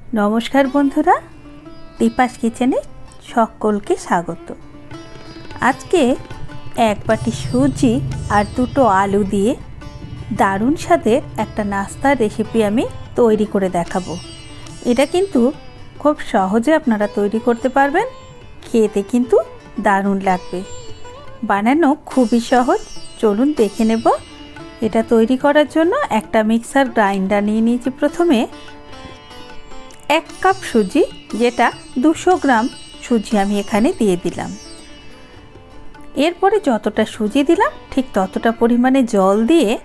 नमस्कार बंधुरा दीपास किचेने सकलके स्वागत। आज के एक बाटी सूजी और दुटो आलू दिए दारुण स्वादेर एक नास्तार रेसिपि आमी तैरी करे देखाबो। एटा किन्तु खूब सहजे आपनारा तैरी करते पारबेन, खेते किन्तु दारुण लागबे। बानानो खूबई सहज, चलुन देखे नेब। एटा तैरी करार जोन्नो एकटा मिक्सार ग्राइंडार निये निয়েছি। प्रथमे 1 कप सूजी जेटा 200 ग्राम सूजी आमी एखाने दिए दिलाम। एरपरे जतटा सूजी दिलाम ठीक ततटा परिमाणे जल दिए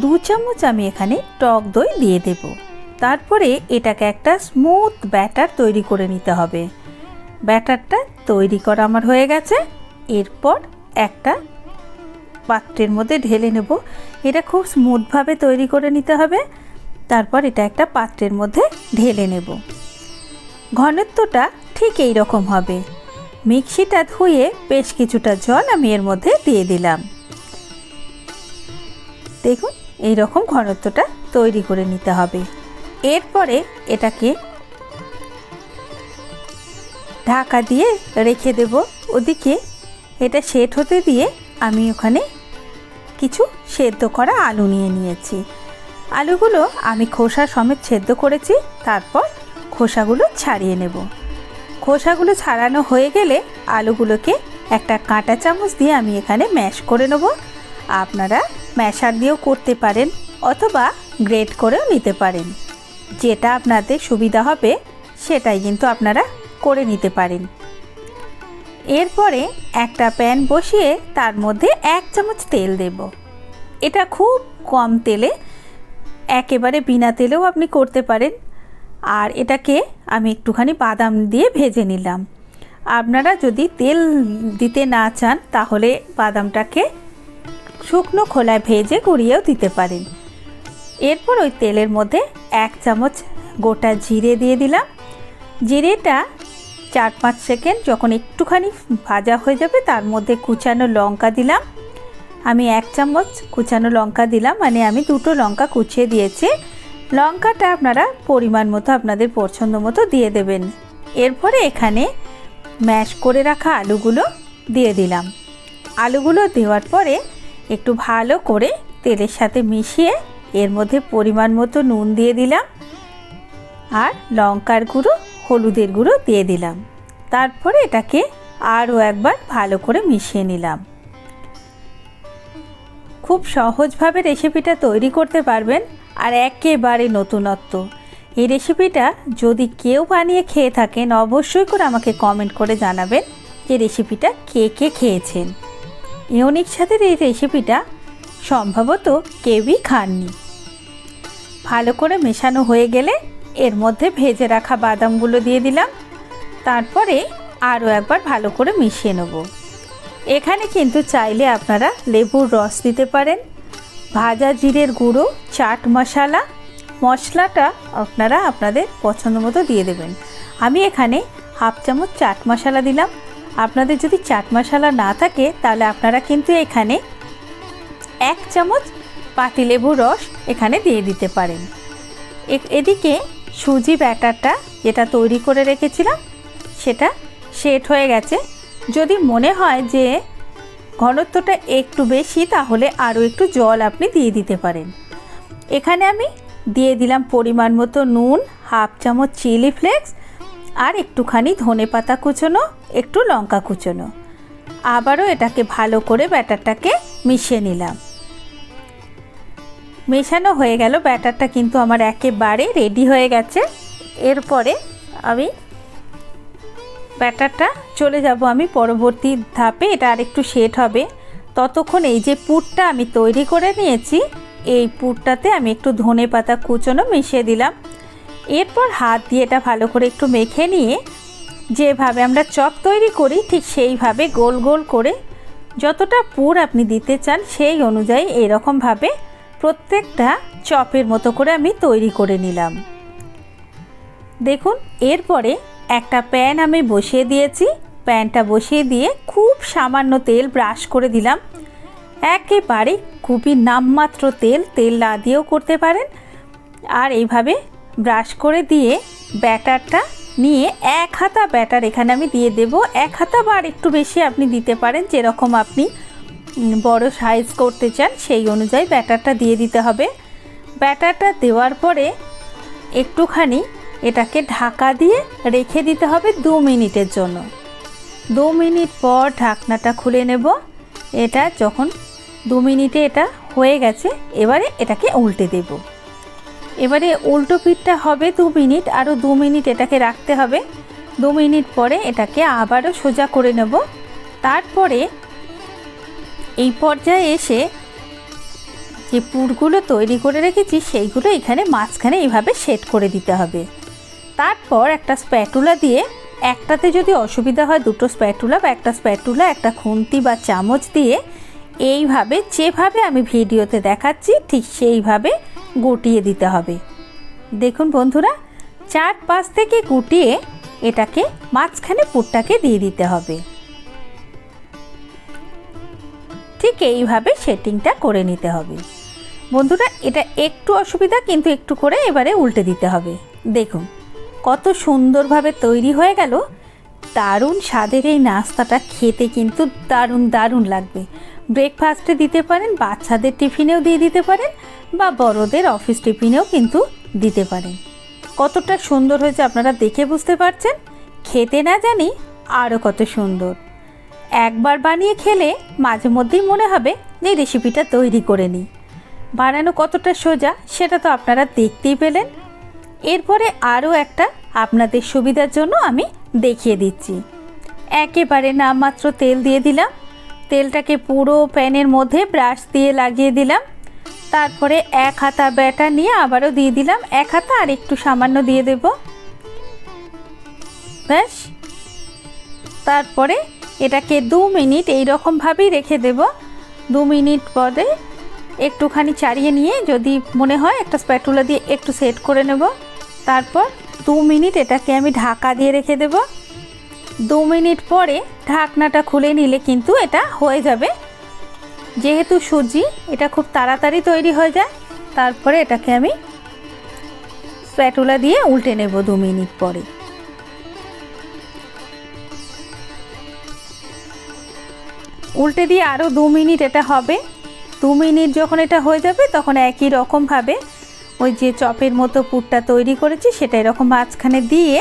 2 चामच आमी एखाने टक दई दिए देब। तारपरे एटाके एकटा स्मूथ बैटार तैरी करे निते हबे। बैटारटा तैरी करा आमार हये गेछे। एरपर एकटा पात्रेर मধ্যে ढेले नेब। एटा खूब स्मूथ भावे तैरी करे निते हबे। तारपर एटा एकटा पात्रेर मধ্যে ढेले नेब। घनत्वटा ठीक एई रकम हबे। मिक्सिटा धुए बेश किछुटा जल आमी एर मধ্যে दिए दिलाम। देखुन एई रकम घनत्वटा तैरी करे निते हबे। एरपरे एटाके ढाका दिए रेखे देब। ओदिके एटा सेट होते दिए आमी ओखाने किछु सेদ্ধ करा आलू निये निয়েছি। आलूगुलो आमी खोसा समेत सेদ্ধ करेছি। तारपर खोसागुलो छाड़िए नेब। खोसागुलो छाड़ानो हये गेले आलूगुलोके एकटा काँटा चामच दिए आमी एखाने मैश करे नेब। आपनारा मैशार दिएও करते पारेन अथवा ग्रेट करेও निते पारेन, जेटा आपनादेर सुविधा हबे सेटाई किन्तु आपनारा करे निते पारेन। एरपरे एकटा पैन बसिए तार मধ্যে 1 चामच तेल देब। एटा खूब कम तेले एकेबारे बिना तेलेও আপনি করতে পারেন। আর এটাকে আমি একটুখানি বাদাম দিয়ে ভেজে নিলাম। আপনারা যদি তেল দিতে না চান তাহলে বাদামটাকে শুকনো খোলায় ভেজে গুঁড়িয়েও দিতে পারেন। এরপর ওই তেলের মধ্যে 1 চামচ গোটা জিরে দিয়ে দিলাম। জিরেটা 4-5 সেকেন্ড যখন একটুখানি ভাজা হয়ে যাবে তার মধ্যে কুচানো লঙ্কা দিলাম। আমি 1 চামচ কুচানো লঙ্কা দিলাম, মানে আমি 2টো লঙ্কা কুচিয়ে দিয়েছি। লঙ্কাটা আপনারা পরিমাণ মতো আপনাদের পছন্দ মতো দিয়ে দেবেন। এরপরে এখানে ম্যাশ করে রাখা আলুগুলো দিয়ে দিলাম। আলুগুলো দেওয়ার পরে একটু ভালো করে তেলের সাথে মিশিয়ে এর মধ্যে পরিমাণ মতো নুন দিয়ে দিলাম আর লঙ্কার গুঁড়ো হলুদের গুঁড়ো দিয়ে দিলাম। তারপরে এটাকে আরও একবার ভালো করে মিশিয়ে নিলাম। খুব সহজভাবে রেসিপিটা তৈরি করতে পারবেন আর একেবারে নতুনত্ব। এই রেসিপিটা যদি কেউ বানিয়ে খেয়ে থাকেন অবশ্যই করে আমাকে কমেন্ট করে জানাবেন যে রেসিপিটা কে কে খেয়েছেন। ইউনিক স্বাদের এই রেসিপিটা সম্ভবত কেউই খাননি। ভালো করে মেশানো হয়ে গেলে এর মধ্যে ভেজে রাখা বাদামগুলো দিয়ে দিলাম। তারপরে আরও একবার ভালো করে মিশিয়ে নেব। এখানে কিন্তু চাইলে আপনারা লেবুর রস দিতে পারেন, ভাজা জিরের গুঁড়ো, চাট মশলা, মশলাটা আপনারা আপনাদের পছন্দ মতো দিয়ে দেবেন। আমি এখানে 1/2 চামচ চাট মশলা দিলাম। আপনাদের যদি চাট মশলা না থাকে তাহলে আপনারা কিন্তু এখানে 1 চামচ পাতিলেবুর রস এখানে দিয়ে দিতে পারেন। এদিকে সুজি ব্যাটারটা যেটা তৈরি করে রেখেছিলাম সেটা সেট হয়ে গেছে। যদি মনে হয় যে ঘনত্বটা একটু বেশি তাহলে আরও একটু জল আপনি দিয়ে দিতে পারেন। এখানে আমি দিয়ে দিলাম পরিমাণ মতো নুন, 1/2 চামচ চিলি ফ্লেক্স আর একটুখানি ধনেপাতা কুচোনো, একটু লঙ্কা কুচোনো। আবারও এটাকে ভালো করে ব্যাটারটাকে মিশিয়ে নিলাম। মেশানো হয়ে গেল। ব্যাটারটা কিন্তু আমার একেবারে রেডি হয়ে গেছে। এরপরে আমি ব্যাটারটা চলে যাব আমি পরবর্তী ধাপে। এটা আরেকটু সেট হবে। ততক্ষণ এই যে পুরটা আমি তৈরি করে নিয়েছি এই পুরটাতে আমি একটু ধনেপাতা কুচোনো মিশিয়ে দিলাম। এরপর হাত দিয়ে এটা ভালো করে একটু মেখে নিয়ে যেভাবে আমরা চপ তৈরি করি ঠিক সেইভাবে গোল গোল করে যতটা পুর আপনি দিতে চান সেই অনুযায়ী এরকমভাবে প্রত্যেকটা চপের মতো করে আমি তৈরি করে নিলাম। দেখুন এরপরে একটা প্যান আমি বসিয়ে দিয়েছি। প্যানটা বসিয়ে দিয়ে খুব সামান্য তেল ব্রাশ করে দিলাম। একেবারে খুবই নামমাত্র তেল না দিয়েও করতে পারেন। আর এইভাবে ব্রাশ করে দিয়ে ব্যাটারটা নিয়ে 1 হাতা ব্যাটার এখানে আমি দিয়ে দেব। 1 হাতা বা একটু বেশি আপনি দিতে পারেন, যেরকম আপনি বড় সাইজ করতে চান সেই অনুযায়ী ব্যাটারটা দিয়ে দিতে হবে। ব্যাটারটা দেওয়ার পরে একটুখানি এটাকে ঢাকা দিয়ে রেখে দিতে হবে 2 মিনিটের জন্য। 2 মিনিট পর ঢাকনাটা খুলে নেব। এটা যখন 2 মিনিটে এটা হয়ে গেছে, এবারে এটাকে উল্টে দেব। এবারে উল্টো পিঠটা হবে 2 মিনিট, আরও 2 মিনিট এটাকে রাখতে হবে। 2 মিনিট পরে এটাকে আবারও সোজা করে নেব। তারপরে এই পর্যায়ে এসে যে পুরগুলো তৈরি করে রেখেছি সেইগুলো এখানে মাঝখানে এইভাবে সেট করে দিতে হবে। তারপর একটা স্প্যাটুলা দিয়ে, একটাতে যদি অসুবিধা হয় দুটো স্প্যাটুলা বা একটা স্প্যাটুলা, একটা খুন্তি বা চামচ দিয়ে এইভাবে যেভাবে আমি ভিডিওতে দেখাচ্ছি ঠিক সেইভাবে গুটিয়ে দিতে হবে। দেখুন বন্ধুরা, 4-5 থেকে গুটিয়ে এটাকে মাঝখানে পুরটাকে দিয়ে দিতে হবে। ঠিক এইভাবে সেটিংটা করে নিতে হবে। বন্ধুরা, এটা একটু অসুবিধা, কিন্তু একটু করে এবারে উল্টে দিতে হবে। দেখুন কত সুন্দরভাবে তৈরি হয়ে গেল। দারুণ স্বাদের এই নাস্তাটা খেতে কিন্তু দারুণ দারুণ লাগবে। ব্রেকফাস্টে দিতে পারেন, বাচ্চাদের টিফিনেও দিয়ে দিতে পারেন, বা বড়দের অফিস টিফিনেও কিন্তু দিতে পারেন। কতটা সুন্দর হয়েছে আপনারা দেখে বুঝতে পারছেন। খেতে না জানি আরও কত সুন্দর। একবার বানিয়ে খেলে মাঝে মধ্যেই মনে হবে যে রেসিপিটা তৈরি করে নিই। বানানো কতটা সোজা সেটা তো আপনারা দেখতেই পেলেন। এরপরে আরও একটা আপনাদের সুবিধার জন্য আমি দেখিয়ে দিচ্ছি। একেবারে নামমাত্র তেল দিয়ে দিলাম। তেলটাকে পুরো প্যানের মধ্যে ব্রাশ দিয়ে লাগিয়ে দিলাম। তারপরে 1 হাতা ব্যাটার নিয়ে আবারও দিয়ে দিলাম 1 হাতা, আর একটু সামান্য দিয়ে দেব। ব্যাস, তারপরে এটাকে 2 মিনিট এইরকমভাবেই রেখে দেব। 2 মিনিট পরে একটুখানি চাড়িয়ে নিয়ে যদি মনে হয় একটা স্প্যাটুলা দিয়ে একটু সেট করে নেব। তারপর 2 মিনিট এটাকে আমি ঢাকা দিয়ে রেখে দেব। 2 মিনিট পরে ঢাকনাটা খুলে নিলে কিন্তু এটা হয়ে যাবে। যেহেতু সুজি, এটা খুব তাড়াতাড়ি তৈরি হয়ে যায়। তারপরে এটাকে আমি স্প্যাটুলা দিয়ে উল্টে নেব 2 মিনিট পরে। উল্টে দিয়ে আরও 2 মিনিট এটা হবে। 2 মিনিট যখন এটা হয়ে যাবে তখন একই রকমভাবে ওই যে চপের মতো পুরটা তৈরি করেছি সেটা এরকম মাঝখানে দিয়ে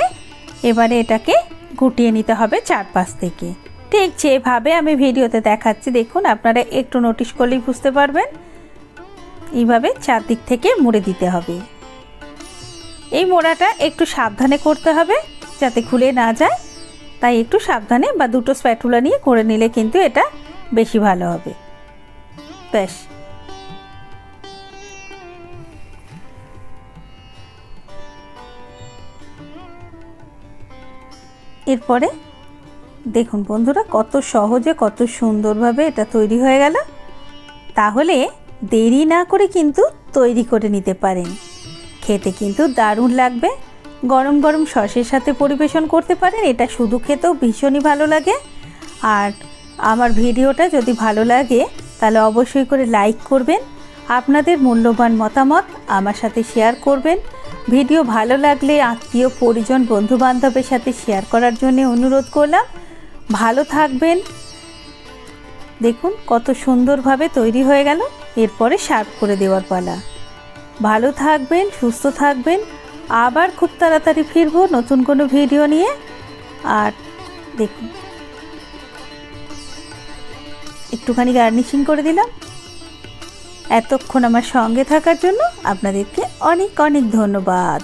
এবারে এটাকে গুটিয়ে নিতে হবে 4-5 থেকে। ঠিক যেভাবে আমি ভিডিওতে দেখাচ্ছি, দেখুন আপনারা একটু নোটিশ করলেই বুঝতে পারবেন। এইভাবে চারদিক থেকে মুড়ে দিতে হবে। এই মোড়াটা একটু সাবধানে করতে হবে যাতে খুলে না যায়, তাই একটু সাবধানে বা দুটো স্প্যাটুলা নিয়ে করে নিলে কিন্তু এটা বেশি ভালো হবে। ব্যাস, এরপরে দেখুন বন্ধুরা কত সহজে কত সুন্দরভাবে এটা তৈরি হয়ে গেল। তাহলে দেরি না করে কিন্তু তৈরি করে নিতে পারেন। খেতে কিন্তু দারুণ লাগবে। গরম গরম সসের সাথে পরিবেশন করতে পারেন। এটা শুধু খেতেও ভীষণই ভালো লাগে। আর আমার ভিডিওটা যদি ভালো লাগে তাহলে অবশ্যই করে লাইক করবেন। আপনাদের মূল্যবান মতামত আমার সাথে শেয়ার করবেন। ভিডিও ভালো লাগলে আত্মীয় পরিজন বন্ধুবান্ধবের সাথে শেয়ার করার জন্য অনুরোধ করলাম। ভালো থাকবেন। দেখুন কত সুন্দরভাবে তৈরি হয়ে গেল। এরপরে সার্ভ করে দেওয়ার পালা। ভালো থাকবেন, সুস্থ থাকবেন। আবার খুব তাড়াতাড়ি ফিরবো নতুন কোনো ভিডিও নিয়ে। আর দেখুন একটুখানি গার্নিশিং করে দিলাম। এতক্ষণ আমার সঙ্গে থাকার জন্য আপনাদেরকে অনেক অনেক ধন্যবাদ।